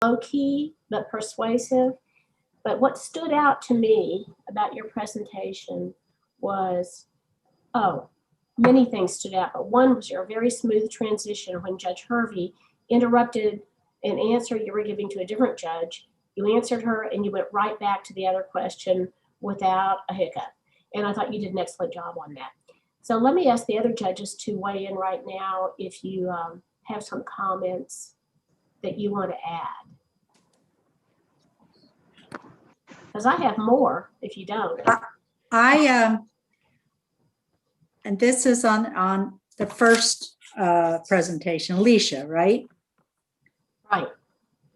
low-key but persuasive. But what stood out to me about your presentation was, many things stood out, but one was your very smooth transition when Judge Hervey interrupted an answer you were giving to a different judge. You answered her and you went right back to the other question without a hiccup. And I thought you did an excellent job on that. So let me ask the other judges to weigh in right now if you have some comments that you want to add. Because I have more if you don't. And this is on the first presentation, Alicia, right? Right.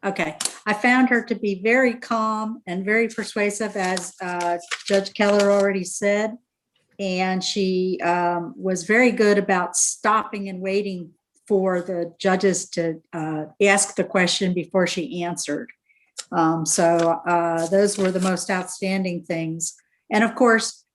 Okay. I found her to be very calm and very persuasive, as Judge Keller already said. And she was very good about stopping and waiting for the judges to ask the question before she answered. So those were the most outstanding things. And of course,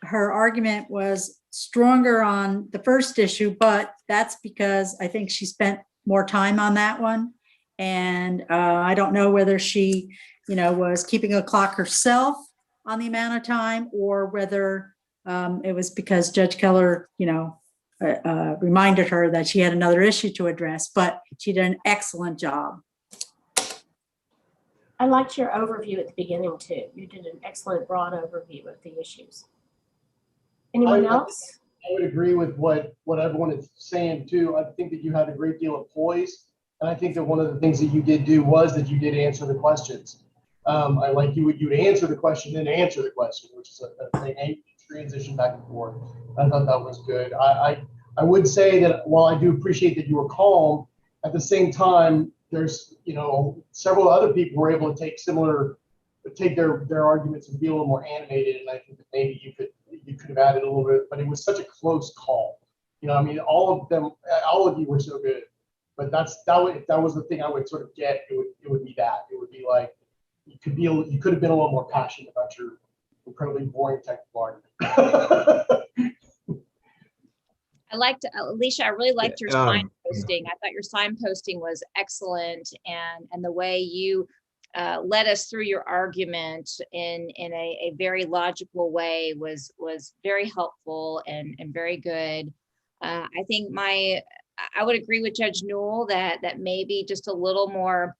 her argument was stronger on the first issue, but that's because I think she spent more time on that one. And I don't know whether she, was keeping a clock herself on the amount of time, or whether it was because Judge Keller, reminded her that she had another issue to address, but she did an excellent job. I liked your overview at the beginning too. You did an excellent broad overview of the issues. Anyone else? I would agree with what everyone is saying too. I think that you had a great deal of poise. And I think that one of the things that you did do was that you did answer the questions. I like you'd answer the question and answer the question, which is a thing, a transition back and forth. I thought that was good. I would say that while I do appreciate that you were calm, at the same time, there's, several other people were able to take their arguments and be a little more animated. And I think that maybe you could have added a little bit, but it was such a close call. All of you were so good. But if that was the thing I would sort of get, it would be that. It would be like you could have been a little more passionate about your incredibly boring technical argument. Alicia, I really liked your signposting. I thought your signposting was excellent, and the way you led us through your argument in a very logical way was very helpful and very good. I think I would agree with Judge Newell that maybe just a little more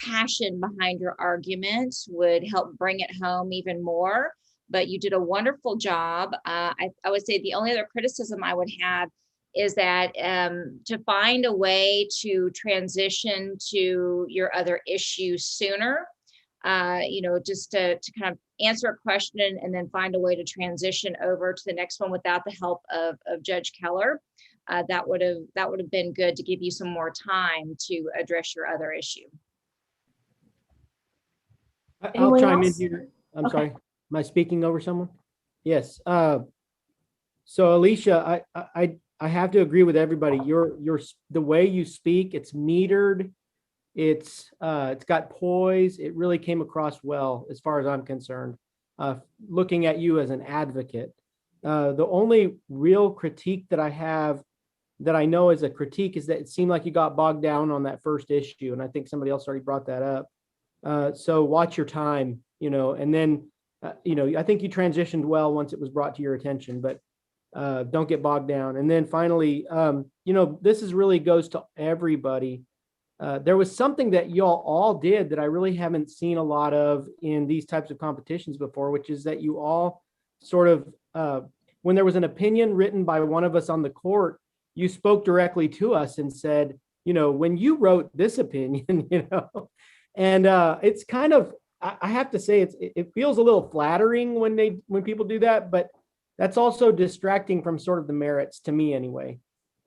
passion behind your argument would help bring it home even more. But you did a wonderful job. I would say the only other criticism I would have is that to find a way to transition to your other issues sooner, just to kind of answer a question and then find a way to transition over to the next one without the help of Judge Keller. That would have been good to give you some more time to address your other issue. I'll chime in here. I'm sorry. Am I speaking over someone? Yes. So Alicia, I have to agree with everybody. The way you speak, it's metered. It's got poise. It really came across well as far as I'm concerned. Looking at you as an advocate. The only real critique that I have, that I know is a critique, is that it seemed like you got bogged down on that first issue. And I think somebody else already brought that up. So watch your time, and then, I think you transitioned well once it was brought to your attention, but don't get bogged down. And then finally, this really goes to everybody. There was something that y'all all did that I really haven't seen a lot of in these types of competitions before, which is that you all sort of, when there was an opinion written by one of us on the court, you spoke directly to us and said, when you wrote this opinion, and it's kind of, I have to say, it feels a little flattering when people do that, but that's also distracting from sort of the merits, to me anyway.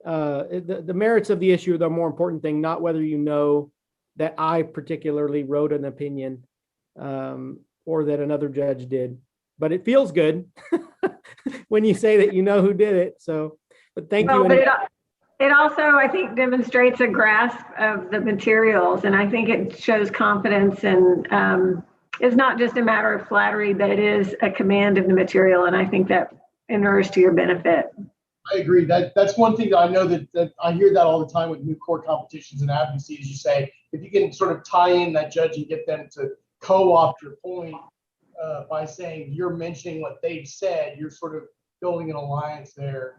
The merits of the issue are the more important thing, not whether you know that I particularly wrote an opinion or that another judge did. But it feels good when you say that you know who did it. So, but thank you. But it also, I think, demonstrates a grasp of the materials, and I think it shows confidence, and it's not just a matter of flattery, but it is a command of the material, and I think that inures to your benefit. I agree. That's one thing that I know that I hear that all the time with new court competitions and advocacy, is you say, if you can sort of tie in that judge and get them to co-opt your point by saying you're mentioning what they've said, you're sort of building an alliance there.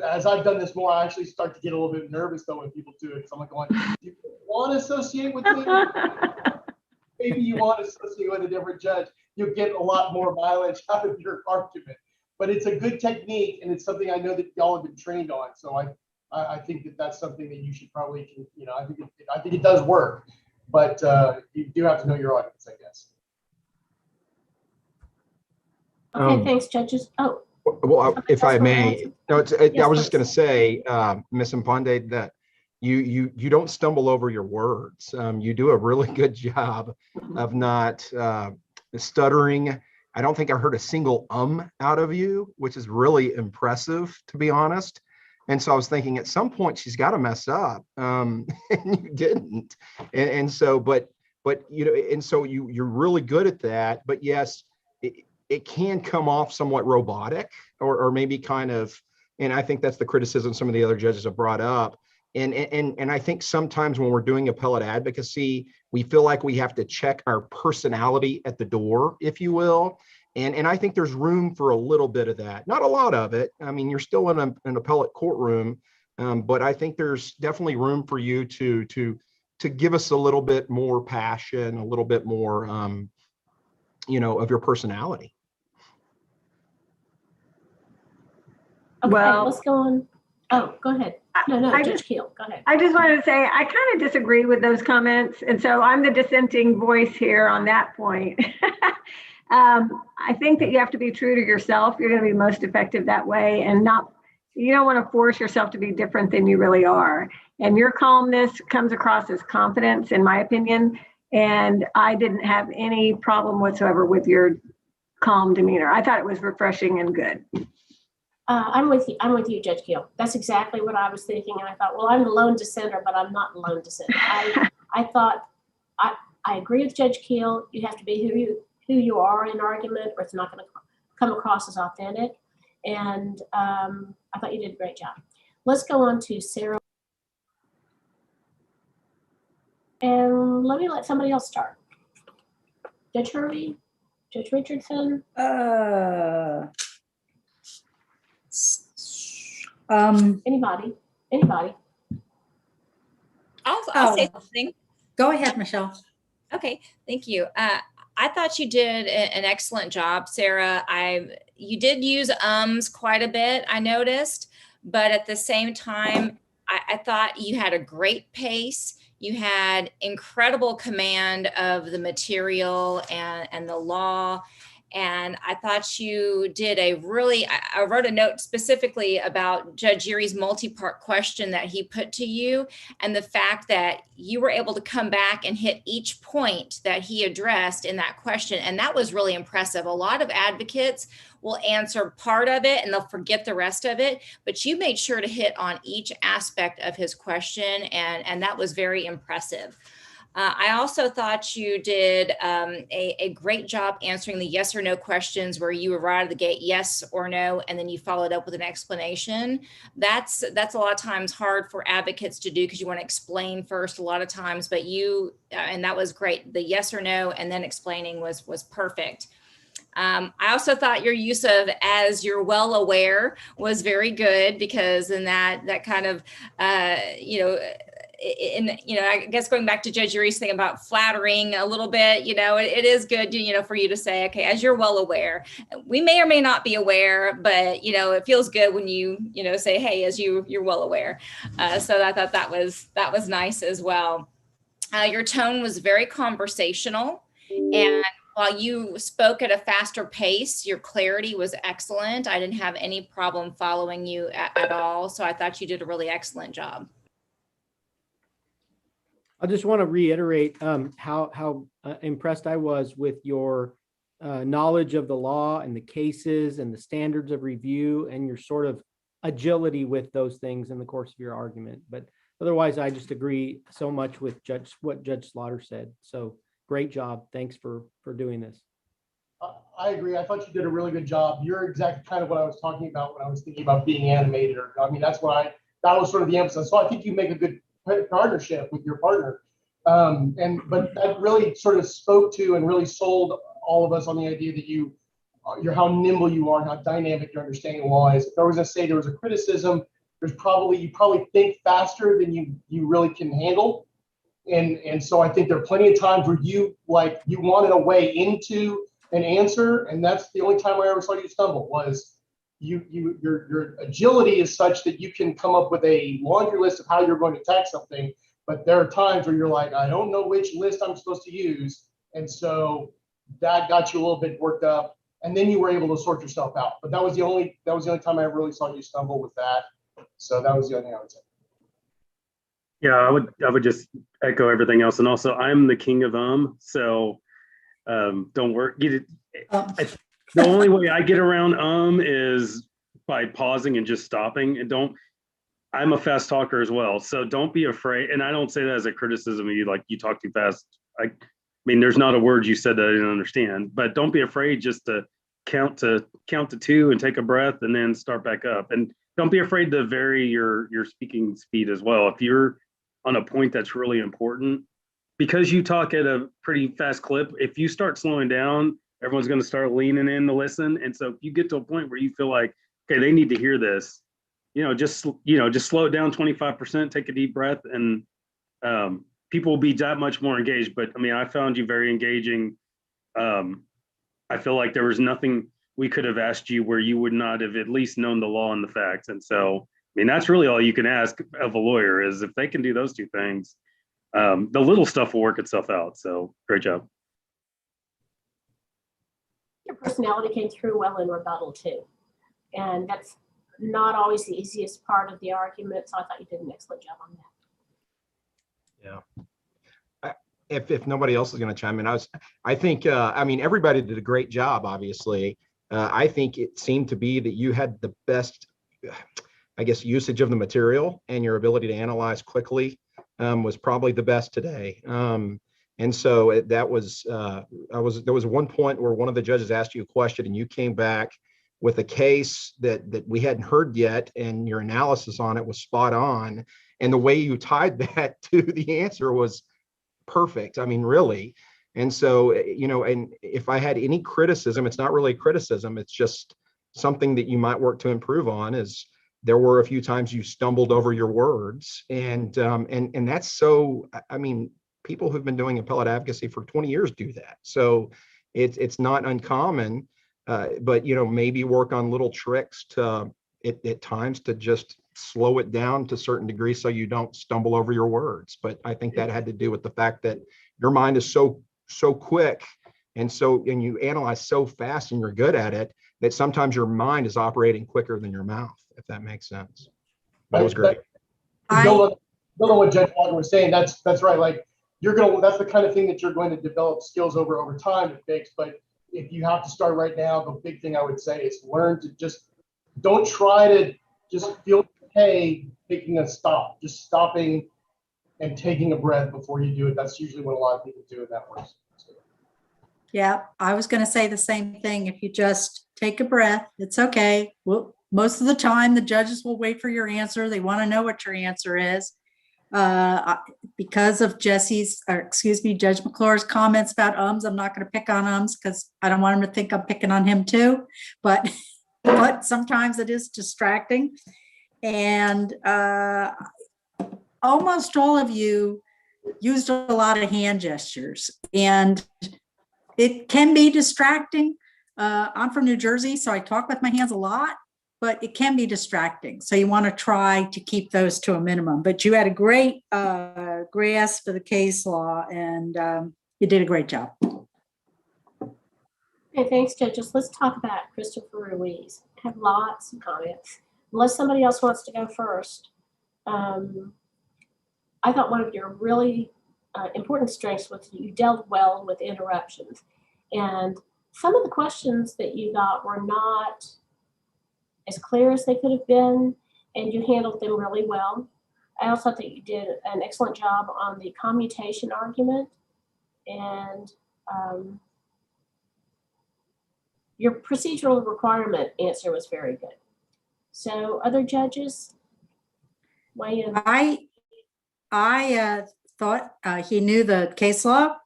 As I've done this more, I actually start to get a little bit nervous though when people do it. So I'm like going, do you want to associate with me? Maybe you want to associate with a different judge. You'll get a lot more mileage out of your argument. But it's a good technique, and it's something I know that y'all have been trained on. So I think that that's something that you should probably, I think it does work, but you do have to know your audience, I guess. Okay, thanks, judges. Oh. Well, if I may, no, Yes, I was just please. going to say, Ms. Mponde, that you don't stumble over your words. You do a really good job of not stuttering. I don't think I heard a single out of you, which is really impressive, to be honest. And so I was thinking at some point she's got to mess up, and you didn't. And so, but and so you're really good at that. But yes, it can come off somewhat robotic, or maybe kind of, and I think that's the criticism some of the other judges have brought up. And I think sometimes when we're doing appellate advocacy, we feel like we have to check our personality at the door, if you will. And I think there's room for a little bit of that. Not a lot of it. I mean, you're still in an appellate courtroom, but I think there's definitely room for you to give us a little bit more passion, a little bit more, of your personality. Okay, Well, let's go on. Oh, go ahead. No, Judge Keel, go ahead. I just wanted to say, I kind of disagree with those comments. And so I'm the dissenting voice here on that point. I think that you have to be true to yourself. You're going to be most effective that way, and you don't want to force yourself to be different than you really are. And your calmness comes across as confidence, in my opinion. And I didn't have any problem whatsoever with your calm demeanor. I thought it was refreshing and good. I'm with you, Judge Keel. That's exactly what I was thinking. And I thought, well, I'm the lone dissenter, but I'm not the lone dissenter. I thought, I agree with Judge Keel. You have to be who you are in argument, or it's not going to come across as authentic. And I thought you did a great job. Let's go on to Sarah. And let somebody else start. Judge Hervey, Judge Richardson. Anybody. I'll say something. Go ahead, Michelle. Okay, thank you. I thought you did an excellent job, Sarah. You did use quite a bit, I noticed, but at the same time, I thought you had a great pace. You had incredible command of the material and the law. And I thought you did I wrote a note specifically about Judge Urie's multi-part question that he put to you, and the fact that you were able to come back and hit each point that he addressed in that question. And that was really impressive. A lot of advocates will answer part of it and they'll forget the rest of it, but you made sure to hit on each aspect of his question, and that was very impressive. I also thought you did a great job answering the yes or no questions, where you were right out of the gate, yes or no, and then you followed up with an explanation. That's a lot of times hard for advocates to do, because you want to explain first a lot of times, but and that was great. The yes or no and then explaining was perfect. I also thought your use of "as you're well aware" was very good, because in that kind of, I guess going back to Judge Urie's thing about flattering a little bit, it is good, for you to say, okay, as you're well aware. We may or may not be aware, but, it feels good when you, say, hey, as you're well aware. So I thought that was nice as well. Your tone was very conversational, and while you spoke at a faster pace, your clarity was excellent. I didn't have any problem following you at all. So I thought you did a really excellent job. I just want to reiterate how impressed I was with your knowledge of the law and the cases and the standards of review, and your sort of agility with those things in the course of your argument. But otherwise, I just agree so much with what Judge Slaughter said. So great job. Thanks for doing this. I agree. I thought you did a really good job. You're exactly kind of what I was talking about when I was thinking about being animated. Or I mean, that was sort of the emphasis. So I think you make a good partnership with your partner. But that really sort of spoke to and really sold all of us on the idea that you're how nimble you are and how dynamic your understanding law is. If I was going to say there was a criticism, you probably think faster than you really can handle. And so I think there are plenty of times where you wanted a way into an answer, and that's the only time I ever saw you stumble. Was your agility is such that you can come up with a laundry list of how you're going to attack something, but there are times where you're like, I don't know which list I'm supposed to use, and so that got you a little bit worked up, and then you were able to sort yourself out. But that was the only time I really saw you stumble with that. So that was the only thing I would say. Yeah, I would just echo everything else, and also I'm the king of so don't worry. The only way I get around is by pausing and just stopping. And I'm a fast talker as well, so don't be afraid. And I don't say that as a criticism of you, like you talk too fast. I mean, there's not a word you said that I didn't understand, but don't be afraid just to count to 2 and take a breath and then start back up. And don't be afraid to vary your speaking speed as well. If you're on a point that's really important, because you talk at a pretty fast clip, if you start slowing down, everyone's going to start leaning in to listen. And so if you get to a point where you feel like, okay, they need to hear this, just slow it down 25%, take a deep breath, and people will be that much more engaged. But I mean, I found you very engaging. I feel like there was nothing we could have asked you where you would not have at least known the law and the facts. And so, I mean, that's really all you can ask of a lawyer, is if they can do those two things, the little stuff will work itself out. So great job. Your personality came through well in rebuttal too. And that's not always the easiest part of the argument. So I thought you did an excellent job on that. Yeah. If nobody else is going to chime in, I think everybody did a great job, obviously. I think it seemed to be that you had the best, I guess, usage of the material, and your ability to analyze quickly was probably the best today. And so there was one point where one of the judges asked you a question and you came back with a case that we hadn't heard yet, and your analysis on it was spot on. And the way you tied that to the answer was perfect. I mean, really. And so, and if I had any criticism, it's not really criticism, it's just something that you might work to improve on, is there were a few times you stumbled over your words. And that's so, I mean, people who've been doing appellate advocacy for 20 years do that. So it's not uncommon, but, maybe work on little tricks at times to just slow it down to a certain degree so you don't stumble over your words. But I think that had to do with the fact that your mind is so quick and you analyze so fast and you're good at it, that sometimes your mind is operating quicker than your mouth, if that makes sense. That was great. Build on what Judge Walker was saying. That's right. Like that's the kind of thing that you're going to develop skills over time to fix. But if you have to start right now, the big thing I would say is learn to just don't try to just feel okay taking a stop, just stopping and taking a breath before you do it. That's usually what a lot of people do, and that works. Yeah, I was going to say the same thing. If you just take a breath, it's okay. Well, most of the time, the judges will wait for your answer. They want to know what your answer is. Because of Judge McClure's comments about ums, I'm not going to pick on ums because I don't want him to think I'm picking on him too. But sometimes it is distracting. And almost all of you used a lot of hand gestures, and it can be distracting. I'm from New Jersey, so I talk with my hands a lot, but it can be distracting. So you want to try to keep those to a minimum. But you had a great grasp of the case law, and you did a great job. Okay, thanks, judges. Let's talk about Christopher Ruiz. I have lots of comments. Unless somebody else wants to go first. I thought one of your really important strengths was you dealt well with interruptions. And some of the questions that you got were not as clear as they could have been, and you handled them really well. I also thought you did an excellent job on the commutation argument. And your procedural requirement answer was very good. So other judges weigh in. I thought he knew the case law.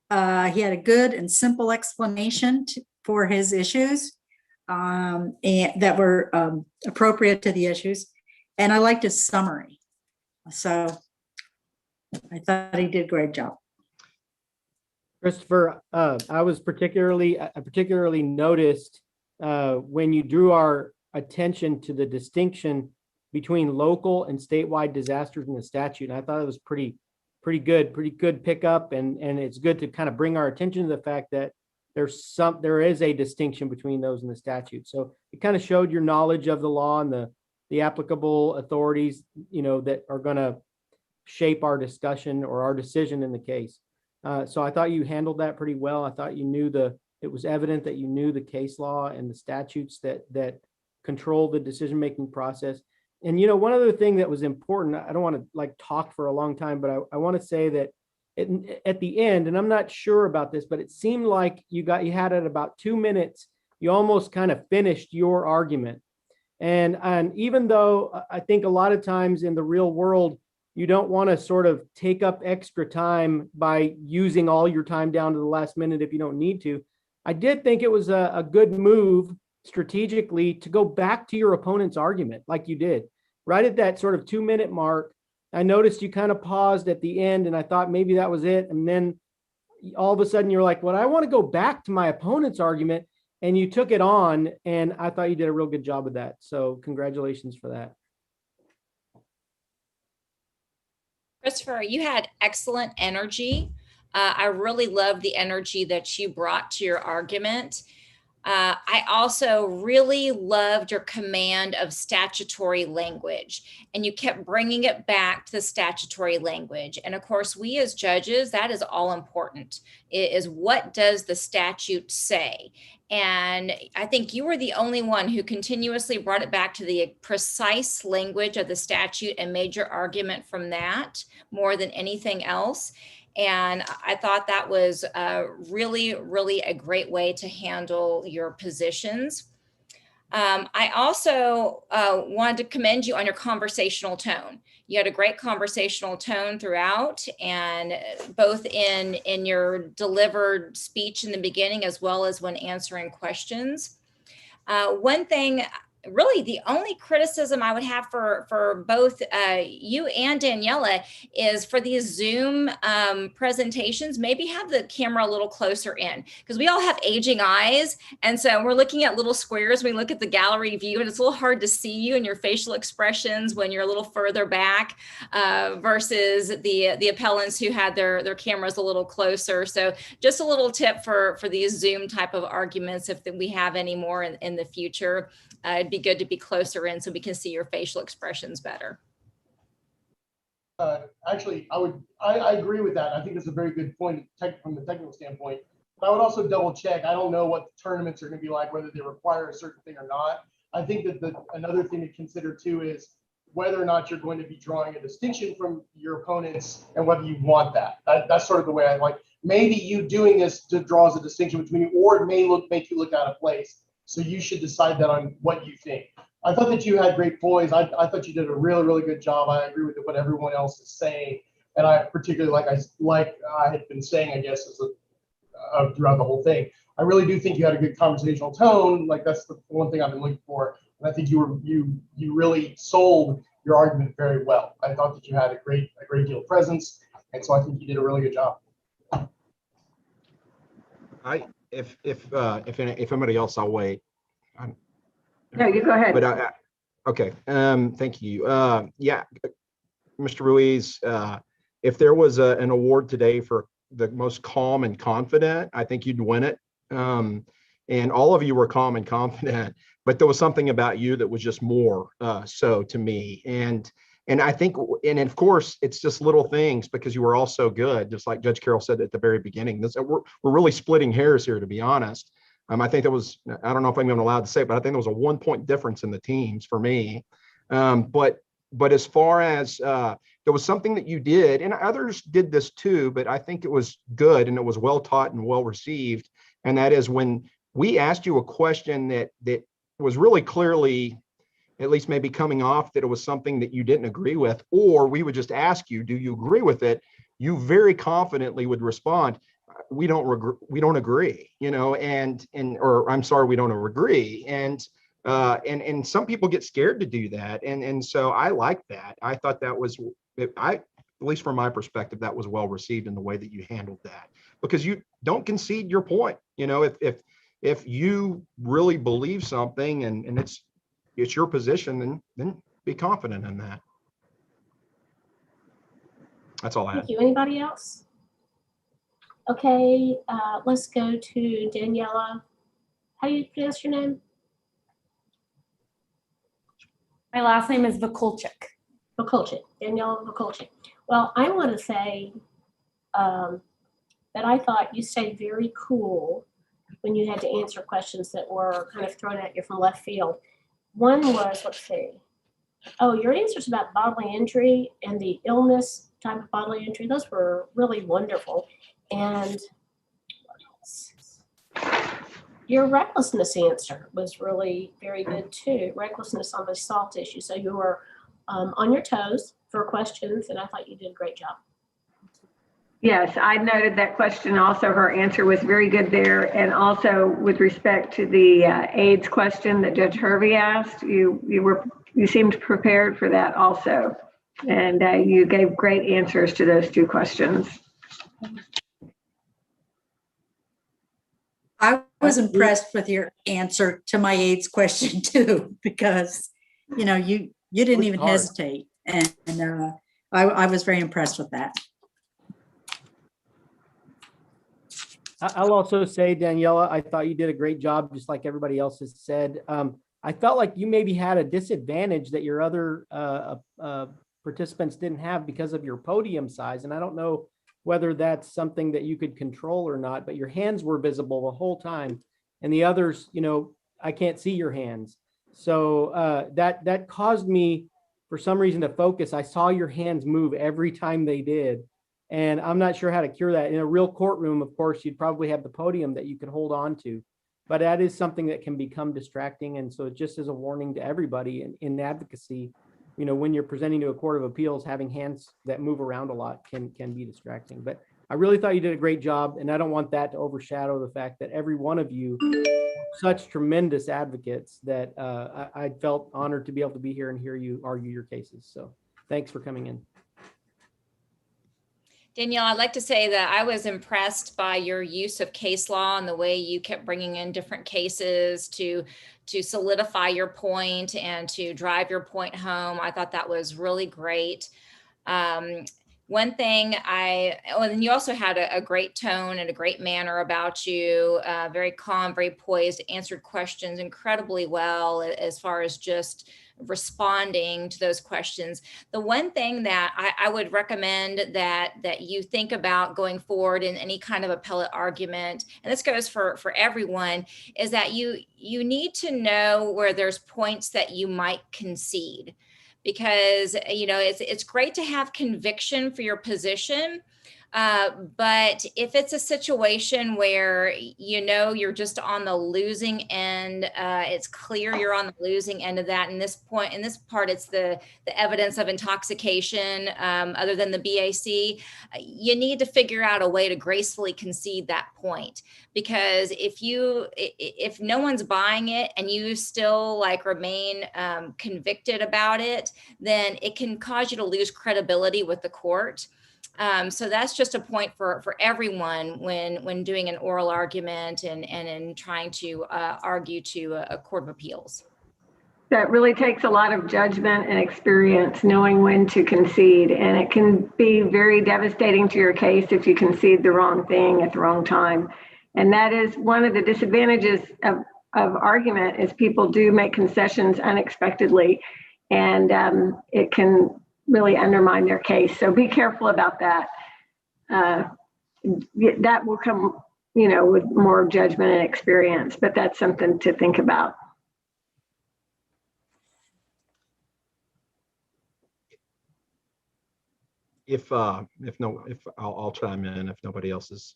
He had a good and simple explanation for his issues and that were appropriate to the issues. And I liked his summary. So I thought he did a great job. Christopher, I particularly noticed when you drew our attention to the distinction between local and statewide disasters in the statute. And I thought it was pretty good pickup, and it's good to kind of bring our attention to the fact that there is a distinction between those in the statute. So it kind of showed your knowledge of the law and the applicable authorities, that are going to shape our discussion or our decision in the case. So I thought you handled that pretty well. I thought it was evident that you knew the case law and the statutes that control the decision-making process. And, one other thing that was important, I don't want to talk for a long time, but I want to say that at the end, and I'm not sure about this, but it seemed like you had it about 2 minutes, you almost kind of finished your argument. And even though I think a lot of times in the real world, you don't want to sort of take up extra time by using all your time down to the last minute if you don't need to. I did think it was a good move strategically to go back to your opponent's argument like you did. Right at that sort of 2 minute mark, I noticed you kind of paused at the end, and I thought maybe that was it. And then all of a sudden you're like, well, I want to go back to my opponent's argument, and you took it on, and I thought you did a real good job of that. So congratulations for that. Christopher, you had excellent energy. I really loved the energy that you brought to your argument. I also really loved your command of statutory language, and you kept bringing it back to the statutory language. And of course, we as judges, that is all important, is what does the statute say? And I think you were the only one who continuously brought it back to the precise language of the statute and made your argument from that more than anything else. And I thought that was really, really a great way to handle your positions. I also wanted to commend you on your conversational tone. You had a great conversational tone throughout, and both in your delivered speech in the beginning, as well as when answering questions. One thing, really the only criticism I would have for both you and Daniela is for these Zoom presentations, maybe have the camera a little closer in, because we all have aging eyes. And so we're looking at little squares. We look at the gallery view, and it's a little hard to see you and your facial expressions when you're a little further back versus the appellants who had their cameras a little closer. So just a little tip for these Zoom type of arguments, if we have any more in the future. It'd be good to be closer in so we can see your facial expressions better. Actually, I agree with that. I think it's a very good point from the technical standpoint. But I would also double check. I don't know what the tournaments are going to be like, whether they require a certain thing or not. I think that another thing to consider too is whether or not you're going to be drawing a distinction from your opponents and whether you want that. That's sort of the way I like. Maybe you doing this draws a distinction between you, or it may make you look out of place. So you should decide that on what you think. I thought that you had great poise. I thought you did a really, really good job. I agree with what everyone else is saying. And I particularly, like I had been saying, I guess, throughout the whole thing, I really do think you had a good conversational tone. Like that's the one thing I've been looking for. And I think you really sold your argument very well. I thought that you had a great deal of presence. And so I think you did a really good job. If somebody else, I'll wait. No, you go ahead. But okay. Thank you. Yeah, Mr. Ruiz, if there was an award today for the most calm and confident, I think you'd win it. And all of you were calm and confident, but there was something about you that was just more so to me. And I think, and of course, it's just little things because you were all so good, just like Judge Carroll said at the very beginning. We're really splitting hairs here, to be honest. I think there was, I don't know if I'm even allowed to say it, but I think there was a 1 point difference in the teams for me. But as far as there was something that you did, and others did this too, but I think it was good and it was well taught and well received. And that is when we asked you a question that was really clearly, at least maybe coming off, that it was something that you didn't agree with, or we would just ask you, do you agree with it? You very confidently would respond, we don't agree, you know, or I'm sorry, we don't agree. And some people get scared to do that. And so I like that. I thought that was, at least from my perspective, that was well received in the way that you handled that, because you don't concede your point. You know, if you really believe something and it's your position, then be confident in that. That's all I had. Thank you. Anybody else? Okay, let's go to Daniela. How do you pronounce your name? My last name is Vakulchik. Vakulchik, Daniela Vakulchik. Well, I want to say that I thought you stayed very cool when you had to answer questions that were kind of thrown at you from left field. One was, let's see, oh, your answers about bodily injury and the illness type of bodily injury, those were really wonderful. And your recklessness answer was really very good too. Recklessness on the assault issue. So you were on your toes for questions, and I thought you did a great job. Yes, I noted that question also. Her answer was very good there. And also with respect to the AIDS question that Judge Hervey asked, you seemed prepared for that also. And you gave great answers to those two questions. I was impressed with your answer to my AIDS question too, because, you know, you didn't even hesitate. And I was very impressed with that. I'll also say, Daniela, I thought you did a great job, just like everybody else has said. I felt like you maybe had a disadvantage that your other participants didn't have because of your podium size. And I don't know whether that's something that you could control or not, but your hands were visible the whole time. And the others, you know, I can't see your hands. So that caused me, for some reason, to focus. I saw your hands move every time they did. And I'm not sure how to cure that. In a real courtroom, of course, you'd probably have the podium that you could hold on to, but that is something that can become distracting. And so just as a warning to everybody in advocacy, you know, when you're presenting to a court of appeals, having hands that move around a lot can be distracting. But I really thought you did a great job. And I don't want that to overshadow the fact that every one of you are such tremendous advocates that I felt honored to be able to be here and hear you argue your cases. So thanks for coming in. Danielle, I'd like to say that I was impressed by your use of case law and the way you kept bringing in different cases to solidify your point and to drive your point home. I thought that was really great. One thing and you also had a great tone and a great manner about you, very calm, very poised, answered questions incredibly well as far as just responding to those questions. The one thing that I would recommend that you think about going forward in any kind of appellate argument, and this goes for everyone, is that you need to know where there's points that you might concede. Because, you know, it's great to have conviction for your position, but if it's a situation where, you know, you're just on the losing end, it's clear you're on the losing end of that. In this part, it's the evidence of intoxication, other than the BAC. You need to figure out a way to gracefully concede that point, because if no one's buying it and you still remain convicted about it, then it can cause you to lose credibility with the court. So that's just a point for everyone when doing an oral argument and in trying to argue to a court of appeals. That really takes a lot of judgment and experience, knowing when to concede. And it can be very devastating to your case if you concede the wrong thing at the wrong time. And that is one of the disadvantages of argument, is people do make concessions unexpectedly, and it can really undermine their case. So be careful about that. That will come, you know, with more judgment and experience, but that's something to think about. I'll chime in if nobody else is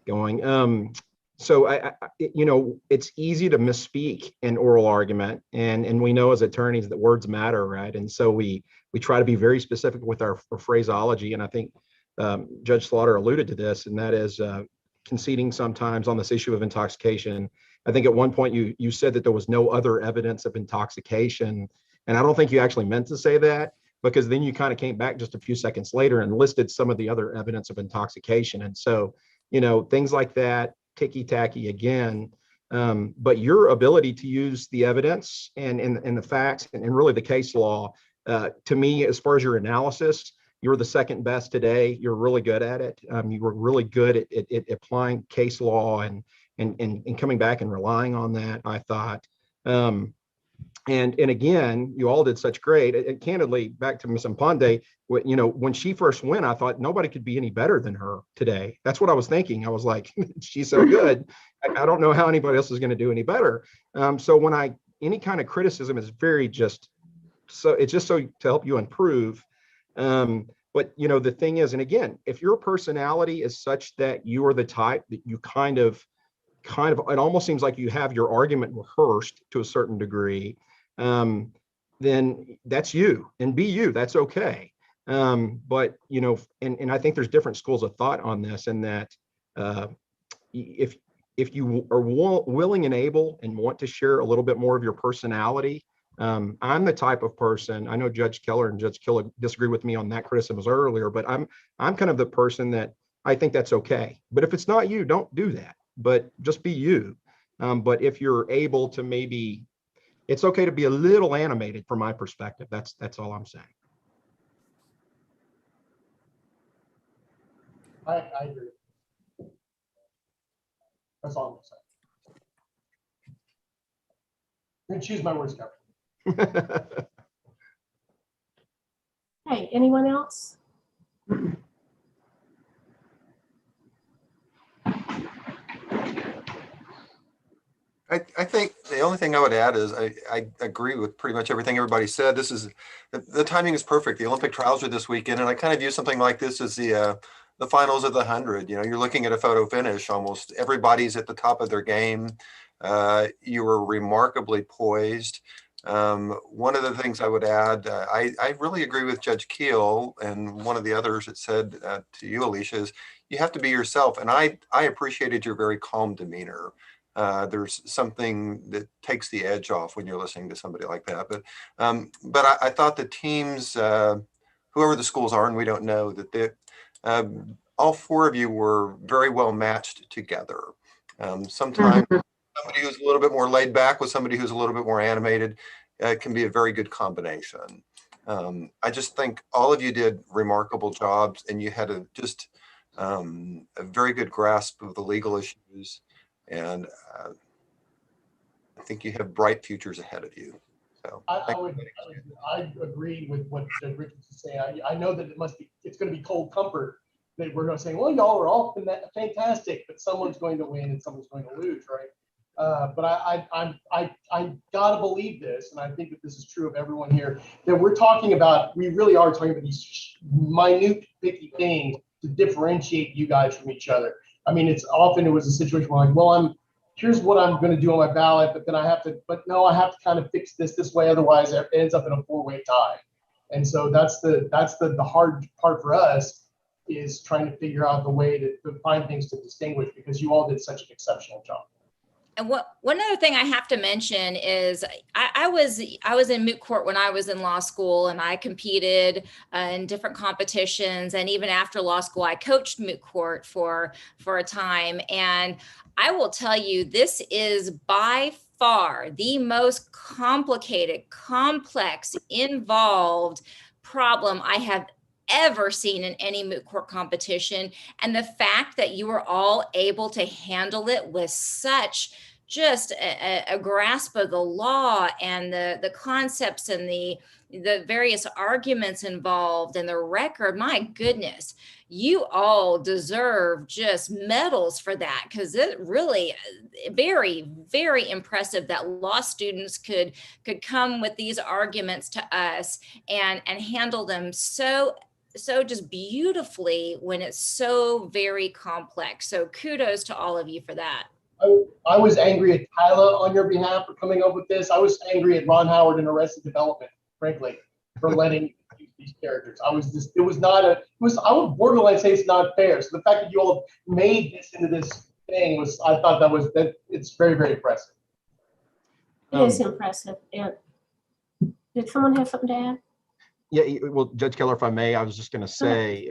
going. So it's easy to misspeak in oral argument, and we know as attorneys that words matter, right? And so we try to be very specific with our phraseology. And I think Judge Slaughter alluded to this, and that is conceding sometimes on this issue of intoxication. I think at one point you said that there was no other evidence of intoxication, and I don't think you actually meant to say that, because then you kind of came back just a few seconds later and listed some of the other evidence of intoxication. And so, things like that, ticky-tacky again, but your ability to use the evidence and the facts and really the case law, to me, as far as your analysis, you're the second best today. You're really good at it. You were really good at applying case law and coming back and relying on that, I thought. And again, you all did such great. And candidly, back to Ms. Mponde, when she first went, I thought nobody could be any better than her today. That's what I was thinking. I was like, she's so good. I don't know how anybody else is going to do any better. So when any kind of criticism is it's just so to help you improve. But the thing is, and again, if your personality is such that you are the type that you kind of, it almost seems like you have your argument rehearsed to a certain degree, then that's you, and be you, that's okay. But, and I think there's different schools of thought on this, and that if you are willing and able and want to share a little bit more of your personality, I'm the type of person, I know Judge Keller and Judge Killer disagree with me on that criticism earlier, but I'm kind of the person that I think that's okay. But if it's not you, don't do that, but just be you. But if you're able to, maybe it's okay to be a little animated from my perspective. That's all I'm saying. I agree. That's all I'm saying. I'm going to choose my words carefully. Hey, anyone else? I think the only thing I would add is I agree with pretty much everything everybody said. This is the timing is perfect. The Olympic trials are this weekend, and I kind of view something like this as the finals of the 100. You're looking at a photo finish. Almost everybody's at the top of their game. You were remarkably poised. One of the things I would add, I really agree with Judge Keel and one of the others that said to you, Alicia, is you have to be yourself. And I appreciated your very calm demeanor. There's something that takes the edge off when you're listening to somebody like that. But I thought the teams, whoever the schools are, and we don't know, that all four of you were very well matched together. Sometimes somebody who's a little bit more laid back with somebody who's a little bit more animated can be a very good combination. I just think all of you did remarkable jobs, and you had a very good grasp of the legal issues. And I think you have bright futures ahead of you. So I agree with what Judge Richards is saying. I know that it's going to be cold comfort that we're going to say, well, y'all are all fantastic, but someone's going to win and someone's going to lose, right? But I gotta believe this, and I think that this is true of everyone here, that we really are talking about these minute, picky things to differentiate you guys from each other. I mean, it was a situation where, like, well, here's what I'm going to do on my ballot, but then I have to kind of fix this way, otherwise it ends up in a 4-way tie. And so that's the hard part for us, is trying to figure out the way to find things to distinguish, because you all did such an exceptional job. And one other thing I have to mention is I was in moot court when I was in law school, and I competed in different competitions. And even after law school, I coached moot court for a time. And I will tell you, this is by far the most complicated, complex, involved problem I have ever seen in any moot court competition. And the fact that you were all able to handle it with such just a grasp of the law and the concepts and the various arguments involved and the record, my goodness, you all deserve just medals for that, because it really very, very impressive that law students could come with these arguments to us and handle them so just beautifully when it's so very complex. So kudos to all of you for that. I was angry at TYLA on your behalf for coming up with this. I was angry at Ron Howard and Arrested Development, frankly, for letting these characters. I was just, it was not a, it was, I would borderline say it's not fair. So the fact that you all made this into this thing was, I thought that it's very, very impressive. It is impressive. And did someone have something to add? Yeah, well, Judge Keller, if I may, I was just going to say,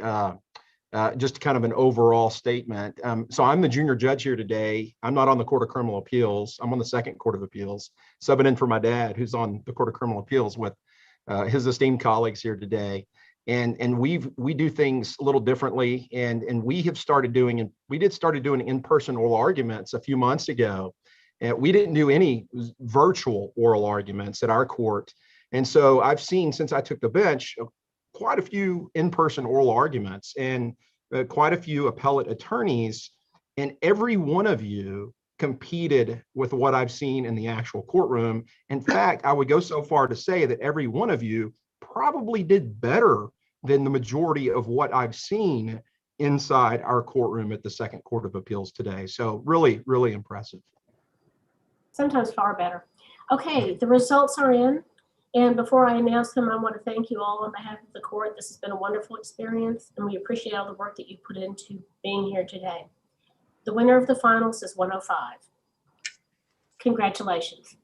just kind of an overall statement. So I'm the junior judge here today. I'm not on the Court of Criminal Appeals. I'm on the Second Court of Appeals, subbing in for my dad, who's on the Court of Criminal Appeals with his esteemed colleagues here today. And we do things a little differently. And we started doing in-person oral arguments a few months ago. And we didn't do any virtual oral arguments at our court. And so I've seen, since I took the bench, quite a few in-person oral arguments and quite a few appellate attorneys, and every one of you competed with what I've seen in the actual courtroom. In fact, I would go so far to say that every one of you probably did better than the majority of what I've seen inside our courtroom at the Second Court of Appeals today. So really, really impressive. Sometimes far better. Okay, the results are in. And before I announce them, I want to thank you all on behalf of the court. This has been a wonderful experience, and we appreciate all the work that you put into being here today. The winner of the finals is 105. Congratulations.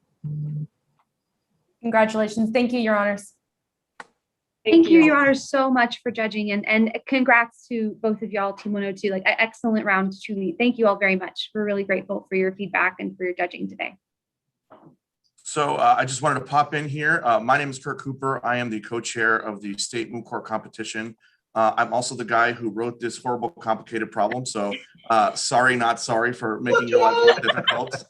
Congratulations. Thank you, Your Honors. Thank you, Your Honor, so much for judging, and congrats to both of y'all, Team 102. Like, excellent round, truly. Thank you all very much. We're really grateful for your feedback and for your judging today. So I just wanted to pop in here. My name is Kurt Cooper. I am the co-chair of the state moot court competition. I'm also the guy who wrote this horrible, complicated problem. So sorry, not sorry for making your life more difficult.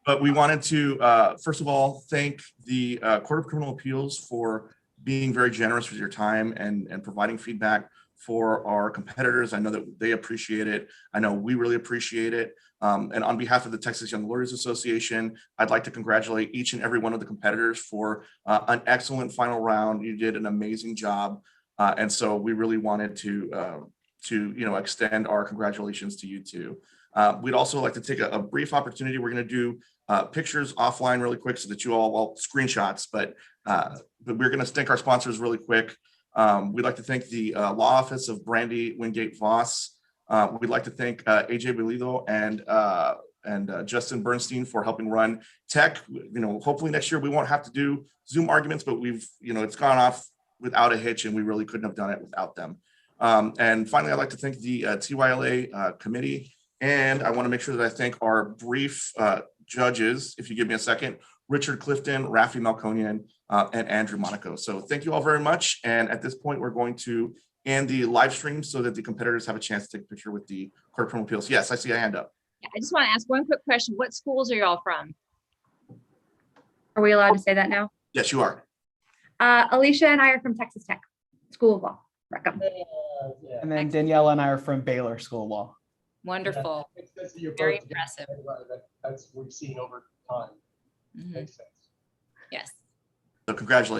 But we wanted to, first of all, thank the Court of Criminal Appeals for being very generous with your time and providing feedback for our competitors. I know that they appreciate it. I know we really appreciate it. And on behalf of the Texas Young Lawyers Association, I'd like to congratulate each and every one of the competitors for an excellent final round. You did an amazing job. And so we really wanted to extend our congratulations to you too. We'd also like to take a brief opportunity. We're going to do pictures offline really quick so that you all, well, screenshots, but we're going to thank our sponsors really quick. We'd like to thank the law office of Brandy Wingate Voss. We'd like to thank AJ Belido and Justin Bernstein for helping run tech. Hopefully next year we won't have to do Zoom arguments, but it's gone off without a hitch, and we really couldn't have done it without them. And finally, I'd like to thank the TYLA committee, and I want to make sure that I thank our brief judges, if you give me a second, Richard Clifton, Rafi Malconian, and Andrew Monaco. So thank you all very much. And at this point, we're going to end the live stream so that the competitors have a chance to take a picture with the Court of Criminal Appeals. Yes, I see a hand up. Yeah, I just want to ask one quick question. What schools are y'all from? Are we allowed to say that now? Yes, you are. Alicia and I are from Texas Tech School of Law. Rackham. And then Daniela and I are from Baylor School of Law. Wonderful. Yeah, very impressive. That's what we've seen over time. Mm-hmm. Makes sense. Yes. So congratulations.